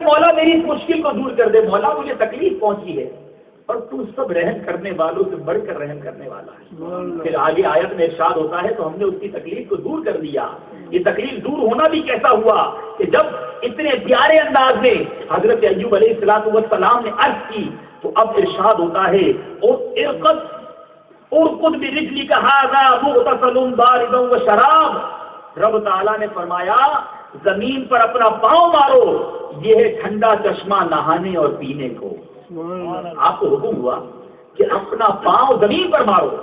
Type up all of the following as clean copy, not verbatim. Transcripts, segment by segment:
مولا میری اس مشکل کو دور کر دے، مولا مجھے تکلیف پہنچی ہے، اور تو سب رحم کرنے والوں سے بڑھ کر رحم کرنے والا ہے۔ پھر آگے آیت میں ارشاد ہوتا ہے تو ہم نے اس کی تکلیف کو دور کر دیا۔ یہ تکلیف دور ہونا بھی کیسا ہوا کہ جب اتنے پیارے انداز میں حضرت ایوب علیہ السلام نے عرض کی تو اب ارشاد ہوتا ہے ارقد برجلک ھذا مغتسل بارد وشراب، رب تعالیٰ نے فرمایا زمین پر اپنا پاؤں مارو، یہ ہے ٹھنڈا چشمہ نہانے اور پینے کو۔ آپ کو حکم ہوا کہ اپنا پاؤں زمین پر مارو،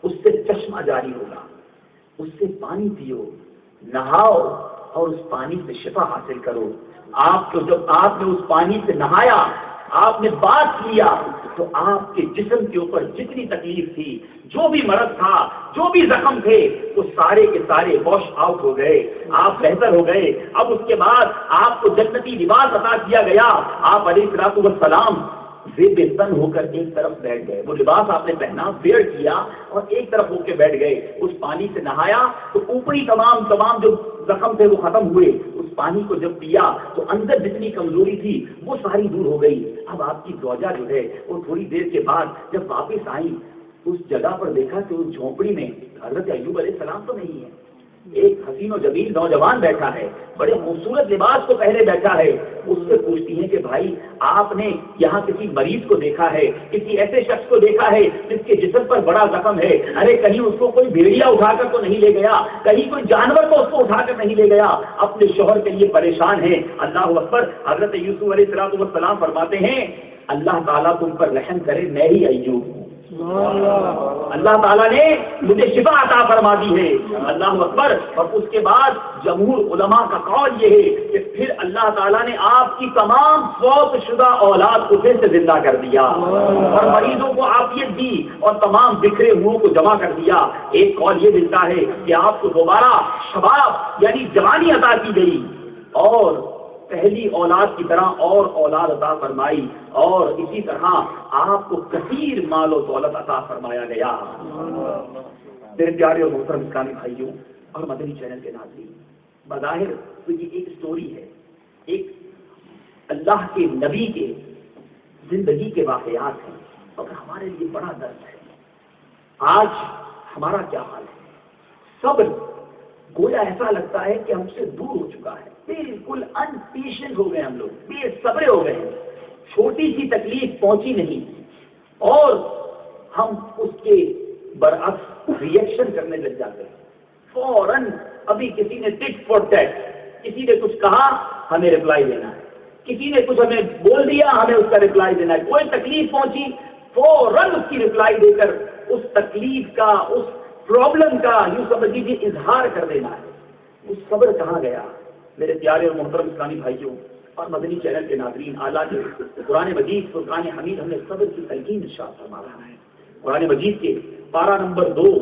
اس سے چشمہ جاری ہوگا، اس سے پانی پیو، نہاؤ اور اس پانی سے شفا حاصل کرو۔ آپ کو جب آپ نے اس پانی سے نہایا، آپ نے بات کیا تو آپ کے جسم کے اوپر جتنی تکلیف تھی، جو بھی مرض تھا، جو بھی زخم تھے، وہ سارے کے سارے واش آؤٹ ہو گئے، آپ بہتر ہو گئے۔ اب اس کے بعد آپ کو جنتی لباس عطا کیا گیا۔ آپ علیہ السلام زیب تن ہو کر ایک طرف بیٹھ گئے، وہ لباس آپ نے پہنا، ویئر کیا اور ایک طرف ہو کے بیٹھ گئے۔ اس پانی سے نہایا تو اوپری تمام جو زخم تھے وہ ختم ہوئے۔ اس پانی کو جب پیا تو اندر جتنی کمزوری تھی وہ ساری دور ہو گئی۔ اب آپ کی زوجہ جو ہے وہ تھوڑی دیر کے بعد جب واپس آئی، اس جگہ پر دیکھا کہ اس جھونپڑی میں حضرت ایوب علیہ السلام تو نہیں ہے، ایک حسین و جمیل نوجوان بیٹھا ہے، بڑے خوبصورت لباس کو پہنے بیٹھا ہے۔ اس سے پوچھتی ہیں کہ بھائی آپ نے یہاں کسی مریض کو دیکھا ہے، کسی ایسے شخص کو دیکھا ہے جس کے جسم پر بڑا زخم ہے؟ ارے کہیں اس کو کوئی بھیڑیا اٹھا کر تو نہیں لے گیا، کہیں کوئی جانور تو اس کو اٹھا کر نہیں لے گیا؟ اپنے شوہر کے لیے پریشان ہے۔ اللہ اکبر۔ حضرت یوسف علیہ السلام فرماتے ہیں اللہ تعالیٰ تم پر رحم کرے، میں ہی ایوب ہوں، اللہ تعالیٰ نے مجھے شفا عطا فرما دی ہے۔ اللہ اکبر۔ اور اس کے بعد جمہور علماء کا قول یہ ہے کہ پھر اللہ تعالیٰ نے آپ کی تمام فوت شدہ اولاد کو پھر سے زندہ کر دیا اور مریضوں کو عافیت دی اور تمام بکھرے ہوئے کو جمع کر دیا۔ ایک قول یہ ملتا ہے کہ آپ کو دوبارہ شباب یعنی جوانی عطا کی گئی اور پہلی اولاد کی طرح اور اولاد عطا فرمائی، اور اسی طرح آپ کو کثیر مال و دولت عطا فرمایا گیا۔ میرے پیارے اور محترم اسلامی بھائیوں اور مدنی چینل کے ناظرین، بظاہر تو یہ ایک سٹوری ہے، ایک اللہ کے نبی کے زندگی کے واقعات ہیں، اور ہمارے لیے بڑا درد ہے۔ آج ہمارا کیا حال ہے؟ صبر گویا ایسا لگتا ہے کہ ہم سے دور ہو چکا ہے، بالکل ان پیشنٹ ہو گئے، ہم لوگ بے صبرے ہو گئے ہیں۔ چھوٹی سی تکلیف پہنچی نہیں اور ہم اس کے برعکس ریئیکشن کرنے لگ جاتے ہیں فوراً۔ ابھی کسی نے ٹک فار ٹیک، کسی نے کچھ کہا ہمیں رپلائی دینا ہے، کسی نے کچھ ہمیں بول دیا ہمیں اس کا رپلائی دینا ہے، کوئی تکلیف پہنچی فوراً اس کی رپلائی دے کر اس تکلیف کا، اس پرابلم کا یوں سمجھ لیجیے اظہار کر دینا ہے۔ وہ صبر کہاں گیا؟ میرے پیارے اور محترم اسلامی بھائیوں اور مدنی چینل کے ناظرین، اعلیٰ کے قرآن مجید فرقان حمید ہم نے صبر کی تلقین ارشاد فرما رہا ہے۔ قرآن مجید کے پارہ نمبر 2